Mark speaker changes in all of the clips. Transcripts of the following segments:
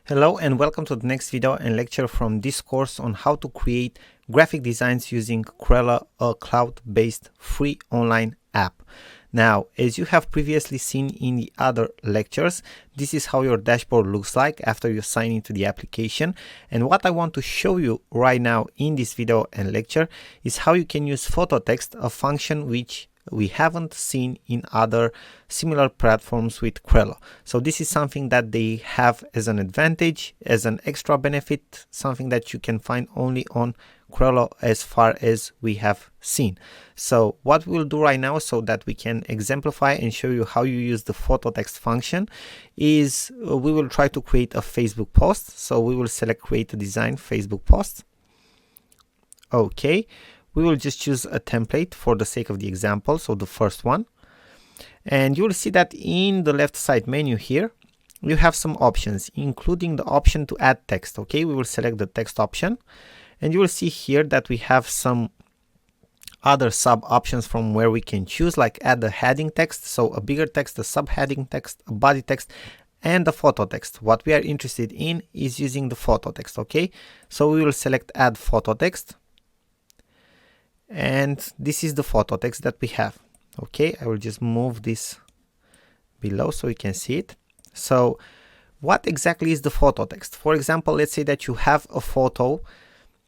Speaker 1: Hello and welcome to the next video and lecture from this course on how to create graphic designs using Crello, a cloud-based free online app. Now, as you have previously seen in the other lectures, this is how your dashboard looks like after you sign into the application. And what I want to show you right now in this video and lecture is how you can use photo text, a function which we haven't seen in other similar platforms with Crello. So this is something that they have as an advantage, as an extra benefit, something that you can find only on Crello as far as we have seen. So what we'll do right now so that we can exemplify and show you how you use the photo text function is we will try to create a Facebook post. So we will select create a design Facebook post. Okay. We will just choose a template for the sake of the example, so the first one. And you will see that in the left side menu here, you have some options, including the option to add text. Okay, we will select the text option. And you will see here that we have some other sub options from where we can choose, like add a heading text, so a bigger text, a subheading text, a body text, and the photo text. What we are interested in is using the photo text. Okay, so we will select add photo text. And this is the photo text that we have. Okay, I will just move this below so you can see it. So what exactly is the photo text? For example, let's say that you have a photo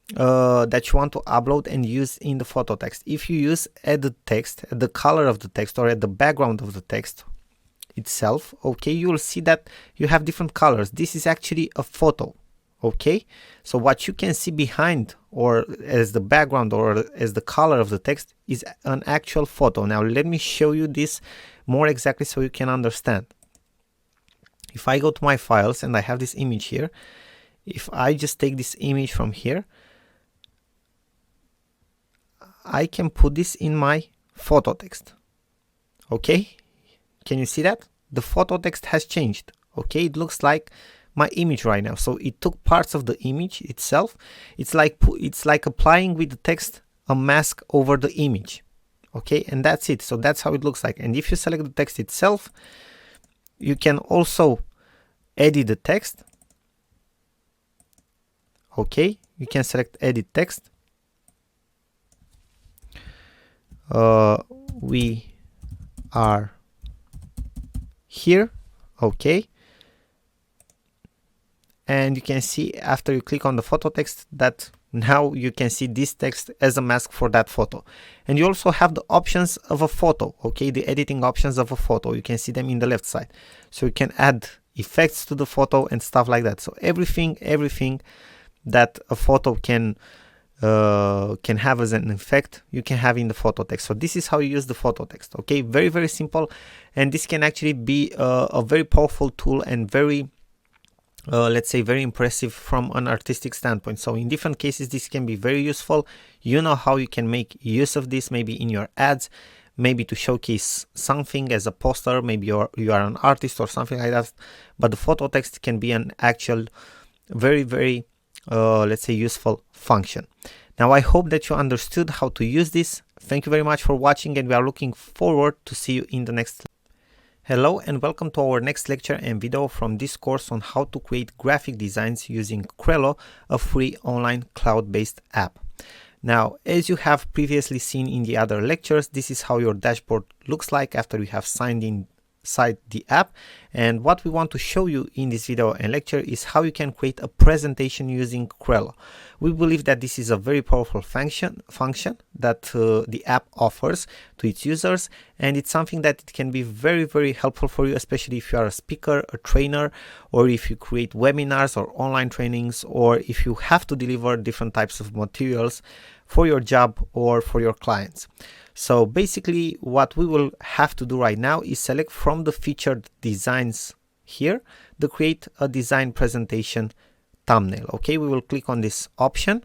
Speaker 1: that you want to upload and use in the photo text. If you use edit text at the color of the text or at the background of the text itself, okay, you will see that you have different colors. This is actually a photo. Okay, so what you can see behind or as the background or as the color of the text is an actual photo. Now let me show you this more exactly so you can understand. If I go to my files and I have this image here, if I just take this image from here, I can put this in my photo text. Okay, can you see that? The photo text has changed. Okay, it looks like my image right now. So it took parts of the image itself. It's like applying with the text a mask over the image. Okay, and that's it. So that's how it looks like. And if you select the text itself, you can also edit the text. Okay, you can select edit text. We are here. Okay. And you can see after you click on the photo text that now you can see this text as a mask for that photo. And you also have the options of a photo, okay, the editing options of a photo. You can see them in the left side. So you can add effects to the photo and stuff like that. So everything that a photo can have as an effect, you can have in the photo text. So this is how you use the photo text, okay, very, very simple. And this can actually be a very powerful tool and very let's say very impressive from an artistic standpoint. So in different cases this can be very useful. You know how you can make use of this, maybe in your ads, maybe to showcase something as a poster, maybe you are an artist or something like that. But the photo text can be an actual very, very let's say useful function. Now I hope that you understood how to use this. Thank you very much for watching, and we are looking forward to see you in the next. Hello and welcome to our next lecture and video from this course on how to create graphic designs using Crello, a free online cloud-based app. Now, as you have previously seen in the other lectures, this is how your dashboard looks like after you have signed inside the app. And what we want to show you in this video and lecture is how you can create a presentation using Crello. We believe that this is a very powerful function that the app offers to its users, and it's something that it can be very, very helpful for you, especially if you are a speaker, a trainer, or if you create webinars or online trainings, or if you have to deliver different types of materials for your job or for your clients. So basically what we will have to do right now is select from the featured designs here the create a design presentation thumbnail. Okay, we will click on this option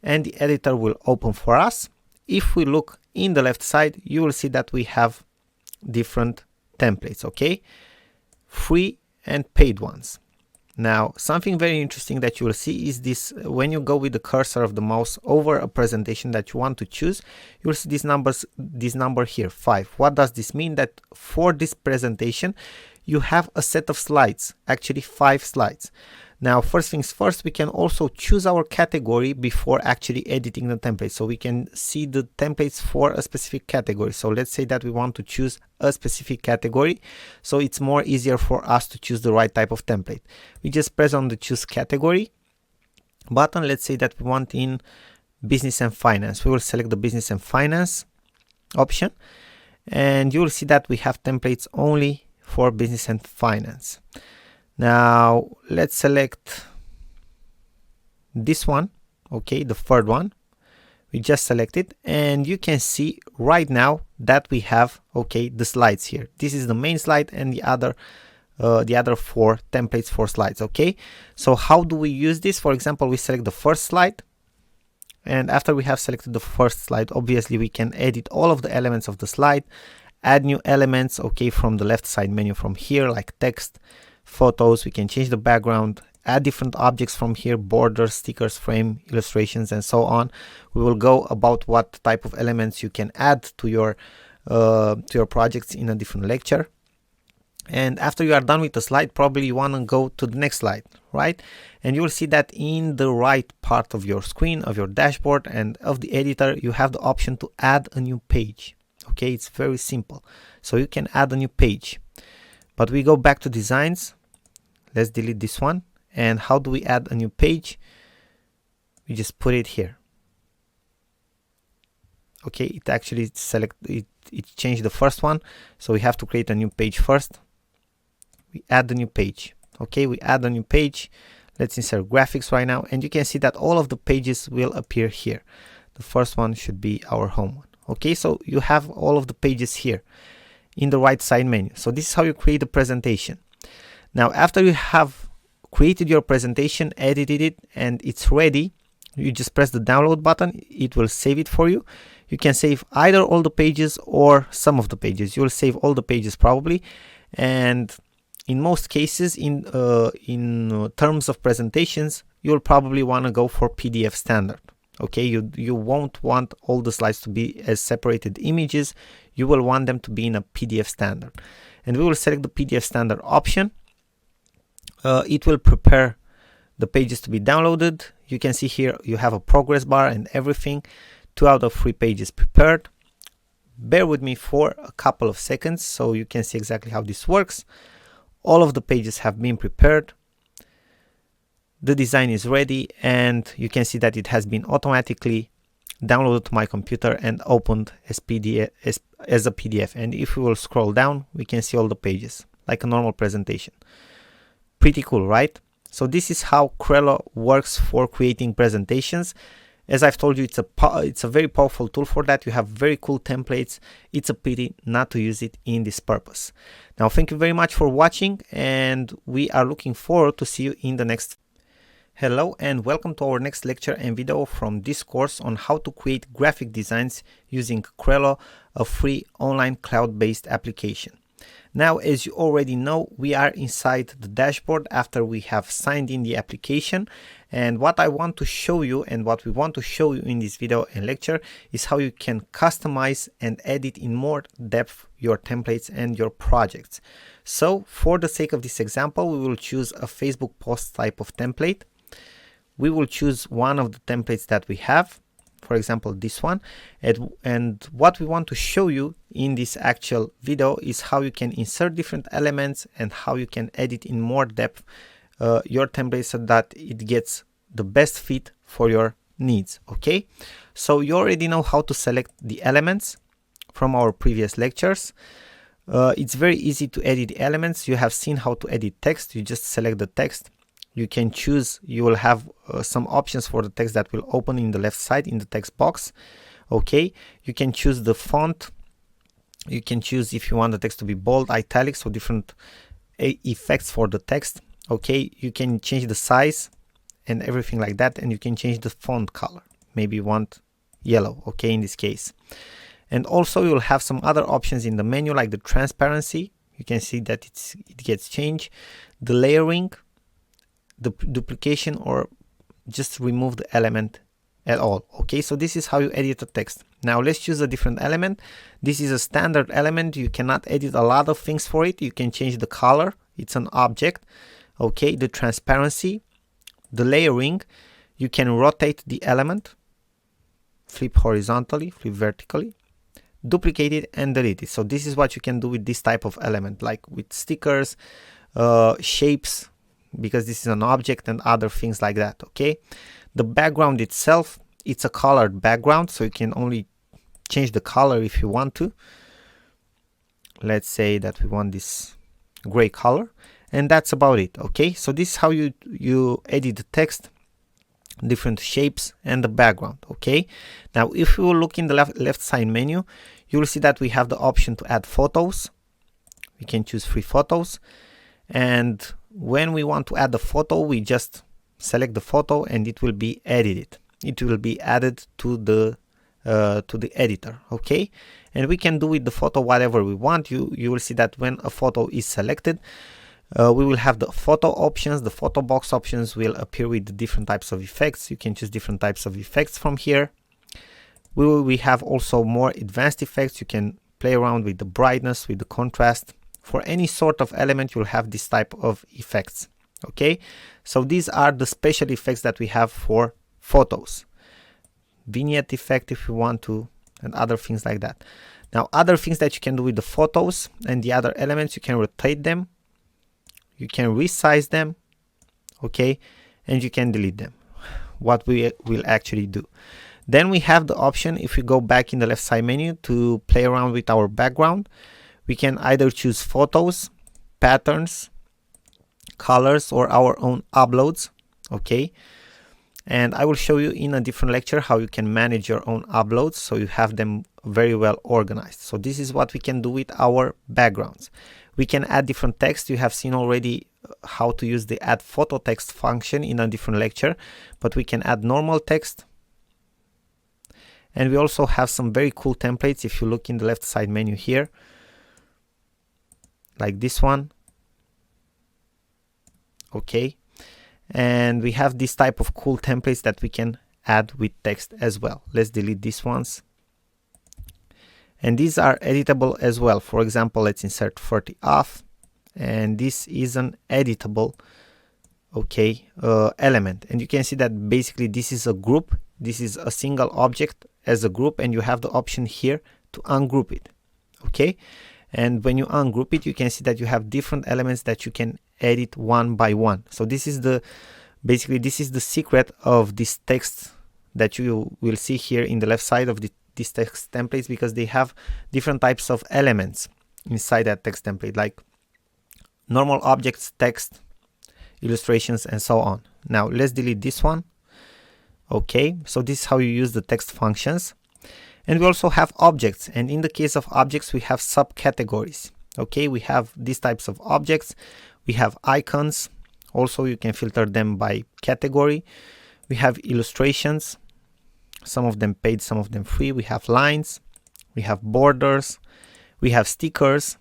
Speaker 1: and the editor will open for us. If we look in the left side, you will see that we have different templates, okay, free and paid ones. Now, something very interesting that you will see is this: when you go with the cursor of the mouse over a presentation that you want to choose, you will see this number here, 5. What does this mean? That for this presentation, you have a set of slides, actually 5 slides. Now, first things first, we can also choose our category before actually editing the template. So we can see the templates for a specific category. So let's say that we want to choose a specific category. So it's more easier for us to choose the right type of template. We just press on the choose category button. Let's say that we want in business and finance. We will select the business and finance option. And you will see that we have templates only for business and finance. Now let's select this one, okay, the third one. We just select it, and you can see right now that we have, okay, the slides here. This is the main slide and the other 4 templates for slides, okay. So how do we use this? For example, we select the first slide, and after we have selected the first slide, obviously we can edit all of the elements of the slide, add new elements, okay, from the left side menu from here, like text, photos. We can change the background, add different objects from here, borders, stickers, frame, illustrations, and so on. We will go about what type of elements you can add to your projects in a different lecture. And after you are done with the slide, probably you want to go to the next slide, right? And you will see that in the right part of your screen, of your dashboard and of the editor, you have the option to add a new page. Okay, it's very simple. So you can add a new page. But we go back to designs. Let's delete this one. And how do we add a new page? We just put it here. Okay, it actually it changed the first one. So we have to create a new page first. We add the new page. Okay, we add a new page. Let's insert graphics right now. And you can see that all of the pages will appear here. The first one should be our home one. Okay, so you have all of the pages here in the right side menu. So this is how you create a presentation. Now, after you have created your presentation, edited it, and it's ready, you just press the download button. It will save it for you. You can save either all the pages or some of the pages. You will save all the pages probably. And in most cases, in terms of presentations, you'll probably want to go for PDF standard. Okay, you won't want all the slides to be as separated images. You will want them to be in a PDF standard. And we will select the PDF standard option. It will prepare the pages to be downloaded. You can see here you have a progress bar and everything. 2 out of 3 pages prepared. Bear with me for a couple of seconds so you can see exactly how this works. All of the pages have been prepared. The design is ready, and you can see that it has been automatically downloaded to my computer and opened as a PDF. And if we will scroll down, we can see all the pages like a normal presentation. Pretty cool, right? So this is how Crello works for creating presentations. As I've told you, it's a very powerful tool for that. You have very cool templates. It's a pity not to use it in this purpose. Now, thank you very much for watching, and we are looking forward to see you in the next. Hello and welcome to our next lecture and video from this course on how to create graphic designs using Crello, a free online cloud-based application. Now, as you already know, we are inside the dashboard after we have signed in the application. And what I want to show you and what we want to show you in this video and lecture is how you can customize and edit in more depth your templates and your projects. So for the sake of this example, we will choose a Facebook post type of template. We will choose one of the templates that we have, for example, this one. And what we want to show you in this actual video is how you can insert different elements and how you can edit in more depth your template so that it gets the best fit for your needs. Okay, so you already know how to select the elements from our previous lectures. It's very easy to edit the elements. You have seen how to edit text. You just select the text. You can choose, you will have some options for the text that will open in the left side in the text box. Okay, you can choose the font. You can choose if you want the text to be bold, italic, so different effects for the text. Okay, you can change the size and everything like that, and you can change the font color. Maybe you want yellow, okay, in this case. And also you will have some other options in the menu like the transparency. You can see that it gets changed. The layering, the duplication, or just remove the element at all. Okay, so this is how you edit the text. Now let's choose a different element. This is a standard element. You cannot edit a lot of things for it. You can change the color. It's an object. Okay, the transparency, the layering. You can rotate the element, flip horizontally, flip vertically, duplicate it and delete it. So this is what you can do with this type of element, like with stickers, shapes, because this is an object, and other things like that. Okay, the background itself, it's a colored background, so you can only change the color if you want to. Let's say that we want this gray color, and that's about it. Okay, so this is how you edit the text, different shapes and the background. Okay, now if you look in the left side menu, you will see that we have the option to add photos. We can choose 3 photos, and when we want to add the photo, we just select the photo and it will be edited. It will be added to the editor. Okay, and we can do with the photo whatever we want. You will see that when a photo is selected, we will have the photo options. The photo box options will appear with the different types of effects. You can choose different types of effects from here. We have also more advanced effects. You can play around with the brightness, with the contrast. For any sort of element, you'll have this type of effects. Okay, so these are the special effects that we have for photos. Vignette effect if you want to, and other things like that. Now, other things that you can do with the photos and the other elements, you can rotate them, you can resize them, okay, and you can delete them, what we will actually do. Then we have the option, if we go back in the left side menu, to play around with our background. We can either choose photos, patterns, colors, or our own uploads. Okay, and I will show you in a different lecture how you can manage your own uploads so you have them very well organized. So this is what we can do with our backgrounds. We can add different text. You have seen already how to use the add photo text function in a different lecture, but we can add normal text. And we also have some very cool templates if you look in the left side menu here, like this one. Okay, and we have this type of cool templates that we can add with text as well. Let's delete these ones, and these are editable as well. For example, let's insert 30 off, and this is an editable element, and you can see that basically this is a group. This is a single object as a group, and you have the option here to ungroup it. Okay, and when you ungroup it, you can see that you have different elements that you can edit one by one. So this is basically this is the secret of this text that you will see here in the left side of these text templates, because they have different types of elements inside that text template, like normal objects, text, illustrations, and so on. Now let's delete this one. Okay, so this is how you use the text functions. And we also have objects, and in the case of objects we have subcategories. Okay, we have these types of objects. We have icons. Also, you can filter them by category. We have illustrations, some of them paid, some of them free. We have lines, we have borders, we have stickers,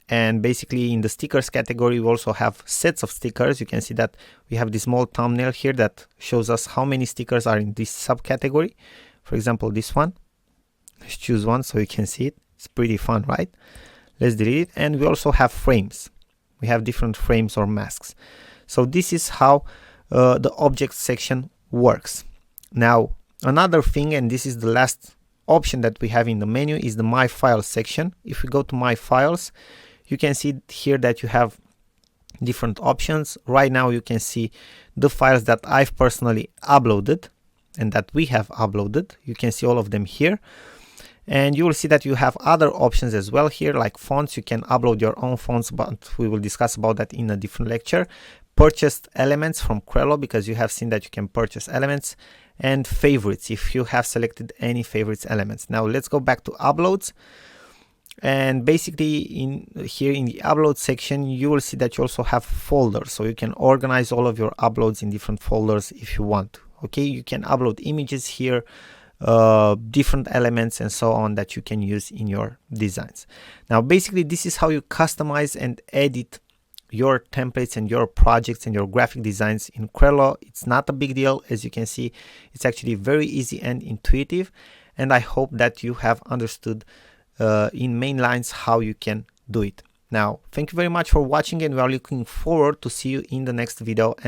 Speaker 1: and basically in the stickers category we also have sets of stickers. You can see that we have this small thumbnail here that shows us how many stickers are in this subcategory. For example, this one. Let's choose one so you can see it. It's pretty fun, right? Let's delete it. And we also have frames. We have different frames or masks. So this is how the object section works. Now another thing, and this is the last option that we have in the menu, is the My Files section. If we go to My Files, you can see here that you have different options. Right now you can see the files that I've personally uploaded and that we have uploaded. You can see all of them here. And you will see that you have other options as well here, like fonts. You can upload your own fonts, but we will discuss about that in a different lecture. Purchased elements from Crello, because you have seen that you can purchase elements, and favorites if you have selected any favorites elements. Now let's go back to uploads, and basically here in the upload section you will see that you also have folders, so you can organize all of your uploads in different folders if you want to. Okay, you can upload images here, different elements and so on that you can use in your designs. Now basically this is how you customize and edit your templates and your projects and your graphic designs in Querlo. It's not a big deal. As you can see, it's actually very easy and intuitive, and I hope that you have understood in main lines how you can do it. Now, thank you very much for watching, and we are looking forward to see you in the next video. And